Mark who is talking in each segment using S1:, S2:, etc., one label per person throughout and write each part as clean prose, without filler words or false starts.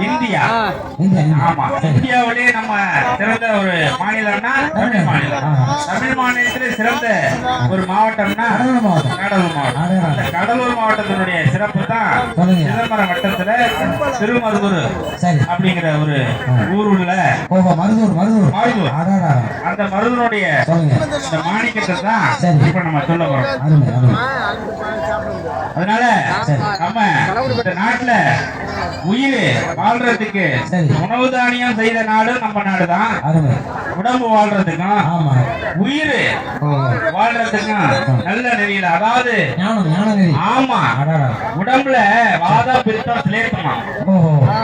S1: India. ஆமா, இந்தியாவிலே நம்ம சிறந்த ஒரு மாநிலம்னா தமிழ் மாநிலம். தமிழ் மாநிலத்திலே சிறந்த ஒரு மாவட்டம்னா கடலூர் மாவட்டம். அந்த கடலூர் மாவட்டத்தினுடைய சிறப்பு தான் சிதம்பரம் வட்டத்துல திருமருதூர் அப்படிங்கிற ஒரு ஊர் உள்ள மருதூர். அந்த மருதூருடைய இந்த மாணிக்கத்தை தான் இப்ப நம்ம சொல்ல போறோம். அதனால நம்ம இந்த நாட்டுல உயிர் வாழ்றதுக்கு உணவு தானியம் செய்த நாடு நம்ம நாடுதான். உடம்பு வாழ்றதுக்கும் உயிர் வாழ்றதுக்கும் நல்ல நெறியில, அதாவது ஆமா உடம்புல வாதம் பித்தம் சிலேட்டமா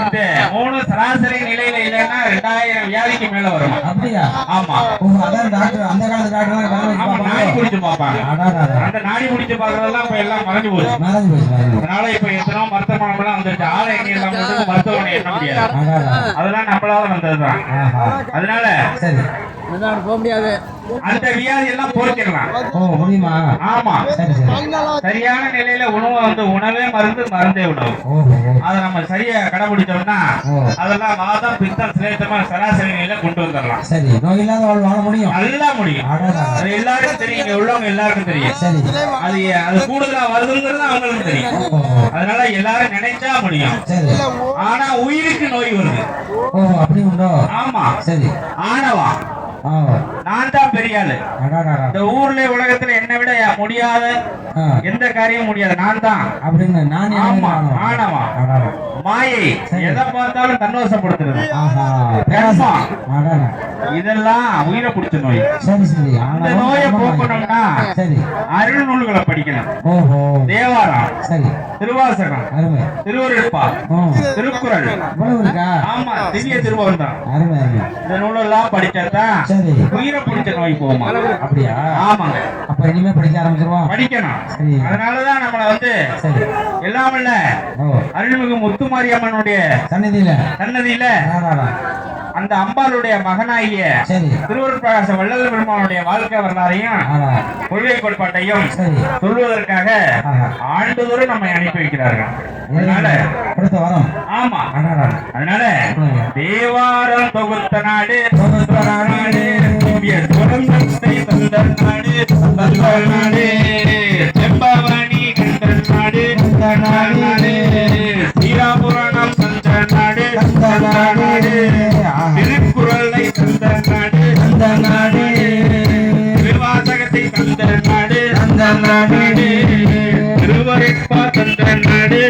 S1: இந்த 3 சராசரி நிலையில இல்லைன்னா 2000 வியாதிக்கு மேல வரும். அப்படியா? ஆமா. அந்த காலத்து நாடி குடிச்சு பார்ப்பாங்க. அந்த நாடி குடிச்சு பார்க்கறதெல்லாம் இப்ப எல்லாம் மறைஞ்சு போச்சு. அதனால இப்ப எத்தனோ மருத்துவமனை எல்லாம் வந்துருச்சு. ஆளை எண்ணி எல்லாம் மருத்துவமனை எண்ண முடியாது. அதெல்லாம் நம்மளால வந்ததுதான். அதனால போக முடியாது. அந்த வியாதி எல்லாம் போக்கிடலாம். முடியுமா? ஆமா. சரியான நிலையில உணவு வந்து உணவே மருந்து, மருந்தே உணவு. அதை நம்ம சரியா கடைபிடிச்சோம்னா அதெல்லாம் வாதம் பித்தம் சிலேட்டமா சராசரி நிலையில கொண்டு வந்துடலாம். சரி, நோய் இல்லாத வாழ முடியும். நல்லா முடியும். அது எல்லாருக்கும் தெரியும். இங்க உள்ளவங்க எல்லாருக்கும் தெரியும். அது கூடுதலா வருதுங்கிறது அவங்களுக்கு தெரியும். அதனால எல்லாரும் நினைச்சா முடியும். ஆனா உயிருக்கு நோய் வருது. அப்படி உண்டோ? ஆமா. சரி, ஆணவா நான் தான் பெரிய ஆளு. இந்த ஊர்ல உலகத்துல என்னை விட முடியாத எந்த காரியமும் முடியாது. நான் தான் அப்படின்னு ஆணவா மாயை எதை பார்த்தாலும் தன்வசப்படுத்துறது இதெல்லாம் உயிரை பிடிச்ச நோய். சரி சரி. அந்த நோயை போக்கணும்னா அருள் நூல்களை படிக்கணும். தேவாரம், சரி, திருவாசகம், திருவருட்பா, திருக்குறள், ஆமா திவ்ய திருவருட்டம், இந்த நூலெல்லாம் படிச்சாதான் உயிரை பிடிச்ச நோய் போகுமா? அப்படியா? ஆமாங்க. அப்ப இனிமே படிக்க ஆரம்பிச்சிருவோம். படிக்கணும். அதனாலதான் நம்மள வந்து எல்லாம் இல்ல அருள்மிகு முத்துமாரியம்மனுடைய சன்னதியில அந்த அம்பாளுடைய மகனாகிய திருவருட்பிரகாச வள்ளல் பெருமானுடைய வாழ்க்கை வரலாறையும் கொள்கை கோட்பாட்டையும் சொல்வதற்காக ஆண்டுதோறும் நம்மை அனுப்பி வைக்கிறார்கள். அதனால ஆமா, அதனால தேவாரம் தொகுத்த நாடு சுரங்கத்தை தந்த நாடு நாடு, செம்பவனி கண்ட நாடு, ஸ்ரீராபுராணம் தந்த நாடு, திருக்குறளை தந்த நாடு, திருவாசகத்தை தந்த நாடு, திருவருட்பா தந்த நாடு.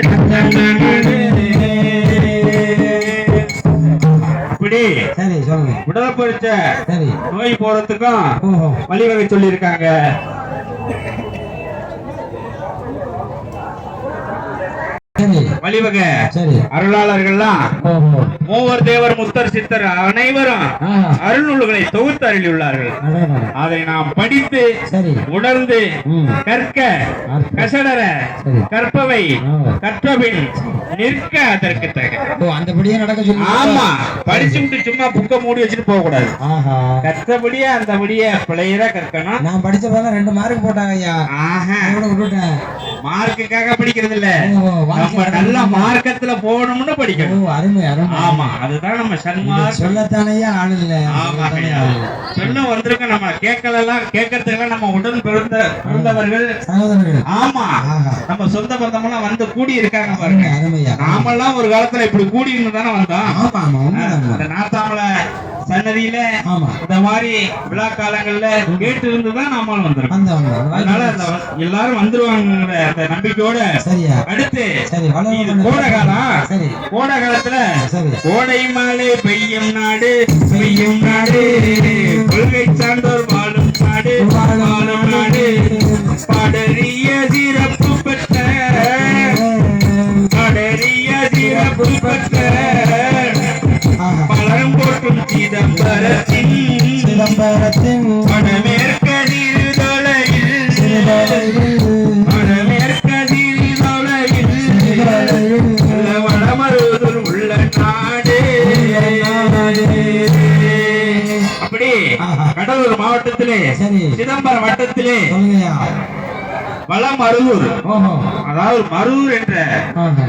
S1: இப்படி உடற்பயிற்ச நோய் போறதுக்கும் வழிவகை சொல்லி இருக்காங்க. வழிவகை அருளாளர்கள்லாம் மூவர் தேவர் முத்தர் சித்தர் அனைவரும் அருள்நூல்களை தொகுத்து அருளியுள்ளார்கள். அதை நாம் படித்து உணர்ந்து கற்க கசடர கற்பவை கற்றபின் நிற்க அதற்கு தக அந்தபடியே நடக்க சொல்லி. ஆமா, படிச்சுட்டு சும்மா புக்க மூடி வச்சுட்டு போக கூடாது. கற்றபடியே அந்தபடியே பிள்ளையரா கற்கணும். நான் படிச்ச போல 2 மார்க் போட்டாங்க ஐயா. விட்டுட்டேன். மார்க்குக்காக படிக்கிறது இல்ல, நம்ம நல்ல மார்க்கத்துல போகணும்னு படிக்கணும். அருமை அருமை. ஆமா, அதுதான் நம்ம சன்மார்க்கம். சொல்லத்தானையே ஆள் இல்ல. ஆமா, சொல்ல வந்திருக்கோம். நம்ம கேட்கறதுக்கெல்லாம் நம்ம உடன் பிறந்தவர்கள் சகோதரர்கள். ஆமா, நம்ம சொந்த பந்தமெல்லாம் வந்து கூடி இருக்காங்க பாருங்க. அருமையா. நாமெல்லாம் ஒரு காலத்துல இப்படி கூடி இருந்து தானே வந்தோம். அந்த நாத்தாமல சன்னதியில இந்த மாதிரி விழா காலங்கள்ல கேட்டு இருந்துதான் நாமளும் வந்திருக்கோம். அதனால எல்லாரும் வந்துருவாங்க அந்த நம்பிக்கையோட. அடுத்து கோடை காலம். கோடை காலத்துல கோடை மழை பெய்யும் நாடு, கொள்கை சார்ந்தோர் வாழும் நாடு, பாடறிய சிறப்பு பெற்ற பலரும் போட்டும் சிதம்பரத்தின் வடமேற்கதிர் வடமருதூர் உள்ள நாடு. அப்படி கடலூர் மாவட்டத்திலே சிதம்பரம் வட்டத்திலே வளமருதூர். அதாவது மருதூர் என்ற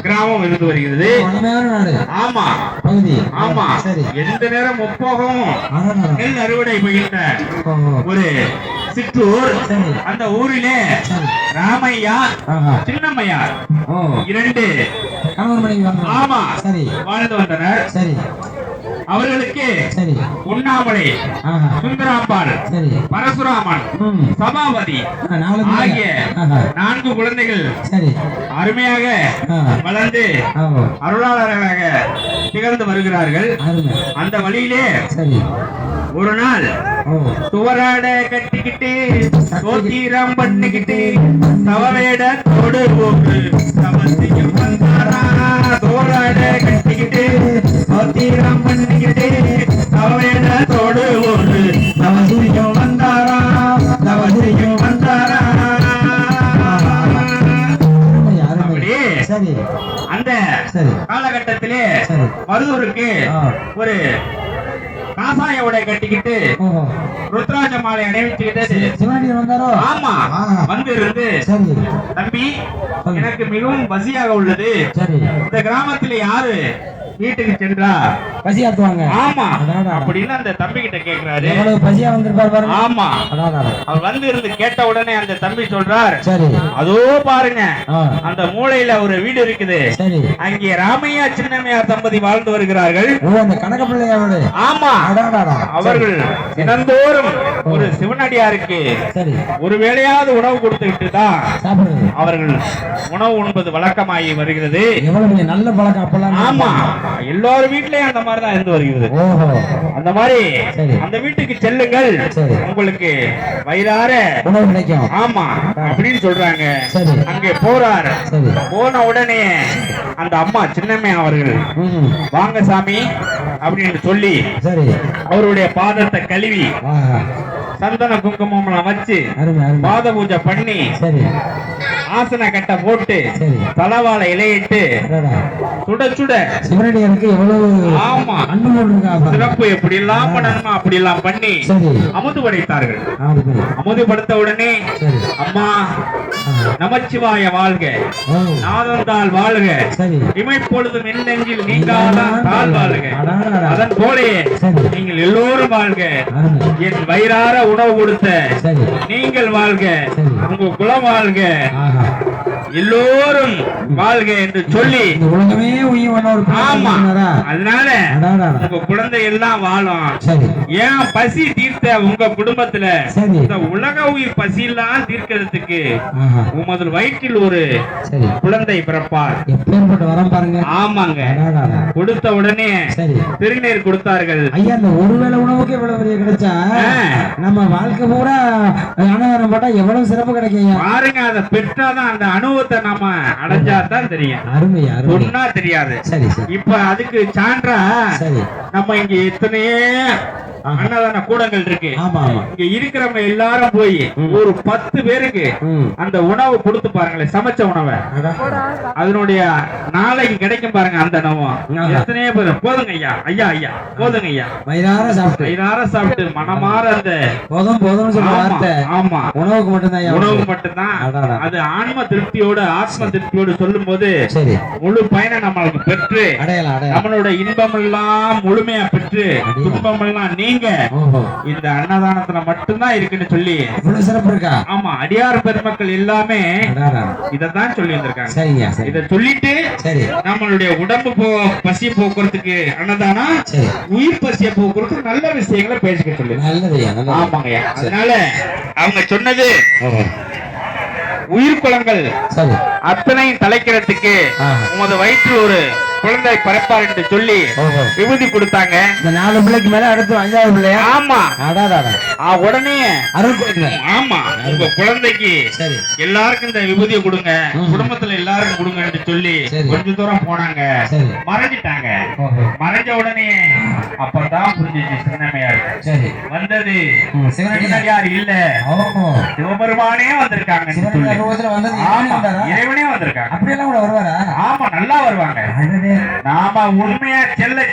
S1: கிராமம் இருந்து வருகிறது. ஆமா ஆமா. எந்த நேரம் முப்போகமும் நெல் அறுவடை பயின்ற ஒரு சிற்றூர். அந்த ஊரிலே ராமையா சின்னம்மையார் இரண்டு ஆமா வாழ்ந்து வந்தனர். அவர்களுக்கு உண்ணாமலை, சுந்தராம்பாள், பரசுராமன், சபாபதி ஆகிய 4 குழந்தைகள் அருமையாக வளர்ந்து அருளாளர்களாக திகழ்ந்து வருகிறார்கள். அந்த வழியிலே ஒரு நாள் துவராட கட்டிக்கிட்டு சோத்திரம் பண்ணிக்கிட்டு தவவேட தொடு போட்டு சமத்தியும் வந்தாரா. துவராட கட்டிக்கிட்டு சோத்திரம் பண்ணிக்கிட்டு தவவேட தொடு போட்டு தவசிரியும் வந்தாரா. தவசிரியும் வந்தாரா. அந்த காலகட்டத்திலே மருதூருக்கு ஒரு காசாய உடை கட்டிக்கிட்டு ருத்ராஜ மாலை அணிவிச்சுக்கிட்டு ஆமா வந்து இருந்து, தம்பி எனக்கு மிகவும் பசியாக உள்ளது, இந்த கிராமத்தில் யாரு வீட்டுக்கு சென்றா பசியாத்துவாங்க? ஆமா அப்படின்னு அந்த தம்பி கிட்ட கேக்குறாரு. பசியா வந்திருப்பாரு. ஆமா அவர் வந்து இருந்து கேட்ட உடனே அந்த தம்பி சொல்றார், அதோ பாருங்க அந்த மூலையில ஒரு வீடு இருக்குது, அங்கே ராமையா சின்னம்மையார் தம்பதி வாழ்ந்து வருகிறார்கள். அந்த கணக்க பிள்ளையோடு. ஆமா அவர்கள் தினந்தோறும் ஒரு சிவனடியாருக்கு ஒரு வேளையாவது உணவு கொடுத்துக்கிட்டு தான் அவர்கள் உணவு உண்பது வழக்கமாகி வருகிறது. நல்ல பழக்கம் அப்பெல்லாம். ஆமா எல்லாரும் வீட்லயும் அந்த மாதிரி தான் இருந்து வருகிறது. அந்த மாதிரி அந்த வீட்டுக்கு செல்லுங்கள், உங்களுக்கு வயிறார உணவு கிடைக்கும். ஆமா அப்படின்னு சொல்றாங்க. அங்கே போறார். போன உடனே அந்த அம்மா சின்னம்மை அவர்கள் வாங்க சாமி அப்படின்னு சொல்லி அவருடைய பாதத்தை கழுவி சந்தன குங்குமம் வச்சு பாத பூஜை பண்ணி ஆசன கட்ட போட்டு தலவாழை இலையிட்டு சுட சுட சிவனடியாருக்கு எவ்வளவு ஆமா சிறப்பு எப்படி எல்லாம் பண்ணணுமா அப்படி எல்லாம் பண்ணி அமுது படைத்தார்கள். அமுது படுத்த உடனே அம்மா நமச்சிவாய வாழ்க, நாதந்தால் வாழ்க, இமைப்பொழுதும் என் நெஞ்சில் நீங்காதான் தாழ் வாழ்க, அதன் போலே நீங்கள் எல்லோரும் வாழ்க, என் வயிறார உணவு கொடுத்த நீங்கள் வாழ்க, உங்க குலம் வாழ்க, எல்லோரும் வாழ்க என்று சொல்லி உலகமே ஆமா அதனால உங்க குழந்தை எல்லாம் வாழும். ஏன் பசி தீர்த்த உங்க குடும்பத்துல இந்த உலக உயிர் பசி எல்லாம் தீர்க்கிறதுக்கு உமது வயிற்றில் ஒரு குழந்தை பிறப்பார். வரம் பாருங்க. ஆமாங்க கொடுத்த உடனே திருநீர் கொடுத்தார்கள். ஐயா அந்த ஒருவேளை உணவுக்கு எவ்வளவு பெரிய கிடைச்சா நம்ம வாழ்க்கை பூரா அனுபவம் போட்டா எவ்வளவு சிறப்பு கிடைக்கும் பாருங்க. அதை பெற்றாதான் அந்த அனுபவத்தை நாம அடைஞ்சாதான் தெரியும். அருமையா சொன்னா தெரியாது. இப்ப அதுக்கு சான்றா நம்ம இங்க எத்தனையே அன்னதான கூடங்கள் இருக்கு. இங்க இருக்கிறவங்க எல்லாரும் போய் ஒரு 10 பேருக்கு அந்த உணவு கொடுத்து பாருங்களேன், சமைச்ச உணவை. அதனுடைய நாளைக்கு கிடைக்கும் பாருங்க அந்த உணவு. எத்தனையோ பேர் போதுங்க ஐயா ஐயா ஐயா போதுங்க ஐயா வயிறார சாப்பிட்டு மனமாற அந்த போதும் போதும் சொல்ல. ஆமா உணவுக்கு மட்டும்தான், உணவுக்கு மட்டும்தான். அது ஆன்ம திருப்தியோடு ஆத்ம திருப்தியோடு சொல்லும் போது முழு பயனை நம்மளுக்கு பெற்று நம்மளோட இன்பம் எல்லாம் முழுமையா பெற்று துன்பம் எல்லாம் நீங்க இந்த அன்னதானத்துல மட்டும்தான் இருக்குன்னு சொல்லி சிறப்பு இருக்கா. ஆமா அடியார் பெருமக்கள் எல்லாமே இததான் சொல்லி வந்திருக்காங்க. இத சொல்லிட்டு நம்மளுடைய உடம்பு பசிய போக்குறதுக்கு அன்னதானம், உயிர் பசிய போக்குறதுக்கு நல்ல விஷயங்களை பேசிக்க சொல்லி. ஆமாங்க அதனால அவங்க சொன்னது உயிர் குளங்கள் அத்தனையும் தலைக்கிறதுக்கு உமது வயிற்றில் ஒரு குழந்தை பிறப்பார் என்று சொல்லி விபூதி கொடுத்தாங்க. இந்த 4 பிள்ளைக்கு மேல அடுத்து 5வது பிள்ளை. ஆமா உடனே அருள் கொடுங்க. ஆமா உங்க குழந்தைக்கு எல்லாருக்கும் இந்த விபூதியை கொடுங்க, குடும்பத்துல எல்லாருக்கும் கொடுங்க என்று சொல்லி கொஞ்ச தூரம் போனாங்க. மறைஞ்சிட்டாங்க. மறைஞ்ச உடனே அப்பதான் புரிஞ்சிச்சு சின்னம்மையார் வந்தது சிவனடியார் இல்ல, சிவபெருமானே வந்திருக்காங்க, இறைவனே வந்திருக்காங்க. அப்படி எல்லாம் கூட வருவாரா? ஆமா நல்லா வருவாங்க. நாம உண்மையா செல்ல